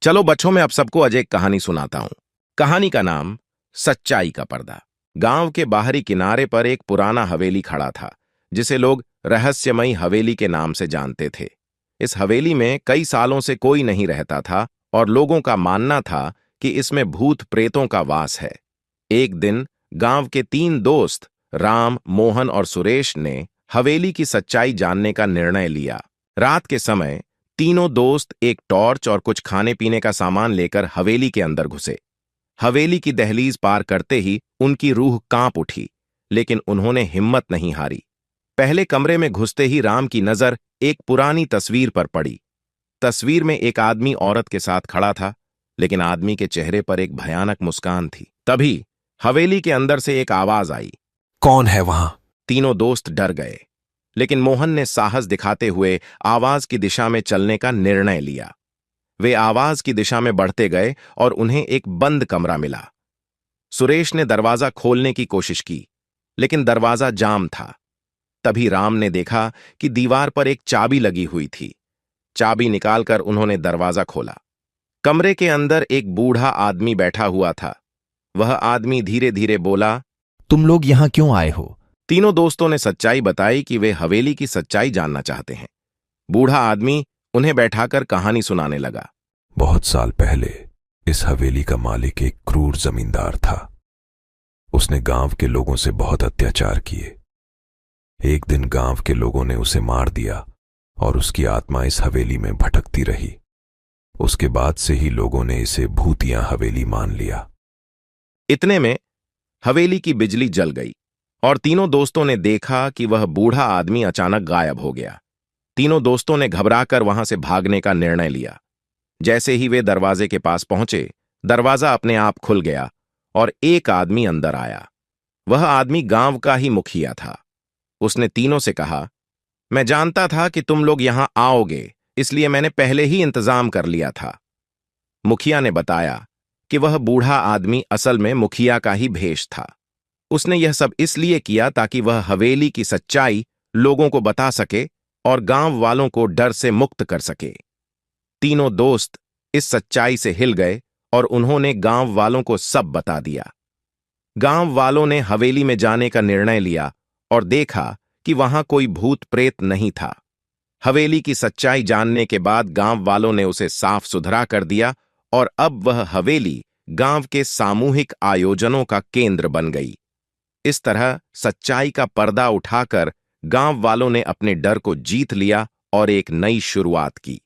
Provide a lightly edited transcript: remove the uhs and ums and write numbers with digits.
चलो बच्चों, मैं अब सबको अजय एक कहानी सुनाता हूं। कहानी का नाम सच्चाई का पर्दा। गांव के बाहरी किनारे पर एक पुराना हवेली खड़ा था, जिसे लोग रहस्यमयी हवेली के नाम से जानते थे। इस हवेली में कई सालों से कोई नहीं रहता था और लोगों का मानना था कि इसमें भूत प्रेतों का वास है। एक दिन गांव के 3 दोस्त राम, मोहन और सुरेश ने हवेली की सच्चाई जानने का निर्णय लिया। रात के समय तीनों दोस्त एक टॉर्च और कुछ खाने पीने का सामान लेकर हवेली के अंदर घुसे। हवेली की दहलीज पार करते ही उनकी रूह कांप उठी, लेकिन उन्होंने हिम्मत नहीं हारी। पहले कमरे में घुसते ही राम की नजर एक पुरानी तस्वीर पर पड़ी। तस्वीर में एक आदमी औरत के साथ खड़ा था, लेकिन आदमी के चेहरे पर एक भयानक मुस्कान थी। तभी हवेली के अंदर से एक आवाज आई। कौन है वहां? तीनों दोस्त डर गए, लेकिन मोहन ने साहस दिखाते हुए आवाज की दिशा में चलने का निर्णय लिया। वे आवाज की दिशा में बढ़ते गए और उन्हें एक बंद कमरा मिला। सुरेश ने दरवाजा खोलने की कोशिश की, लेकिन दरवाजा जाम था। तभी राम ने देखा कि दीवार पर एक चाबी लगी हुई थी। चाबी निकालकर उन्होंने दरवाजा खोला। कमरे के अंदर एक बूढ़ा आदमी बैठा हुआ था। वह आदमी धीरे धीरे बोला, तुम लोग यहां क्यों आए हो? तीनों दोस्तों ने सच्चाई बताई कि वे हवेली की सच्चाई जानना चाहते हैं। बूढ़ा आदमी उन्हें बैठाकर कहानी सुनाने लगा। बहुत साल पहले इस हवेली का मालिक एक क्रूर जमींदार था। उसने गांव के लोगों से बहुत अत्याचार किए। एक दिन गांव के लोगों ने उसे मार दिया और उसकी आत्मा इस हवेली में भटकती रही। उसके बाद से ही लोगों ने इसे भूतिया हवेली मान लिया। इतने में हवेली की बिजली जल गई और तीनों दोस्तों ने देखा कि वह बूढ़ा आदमी अचानक गायब हो गया। तीनों दोस्तों ने घबराकर वहां से भागने का निर्णय लिया। जैसे ही वे दरवाजे के पास पहुंचे, दरवाजा अपने आप खुल गया और एक आदमी अंदर आया। वह आदमी गांव का ही मुखिया था। उसने तीनों से कहा, मैं जानता था कि तुम लोग यहां आओगे, इसलिए मैंने पहले ही इंतजाम कर लिया था। मुखिया ने बताया कि वह बूढ़ा आदमी असल में मुखिया का ही भेष था। उसने यह सब इसलिए किया ताकि वह हवेली की सच्चाई लोगों को बता सके और गांव वालों को डर से मुक्त कर सके। तीनों दोस्त इस सच्चाई से हिल गए और उन्होंने गांव वालों को सब बता दिया। गांव वालों ने हवेली में जाने का निर्णय लिया और देखा कि वहां कोई भूत प्रेत नहीं था। हवेली की सच्चाई जानने के बाद गांव वालों ने उसे साफ सुथरा कर दिया और अब वह हवेली गांव के सामूहिक आयोजनों का केंद्र बन गई। इस तरह सच्चाई का पर्दा उठाकर गांव वालों ने अपने डर को जीत लिया और एक नई शुरुआत की।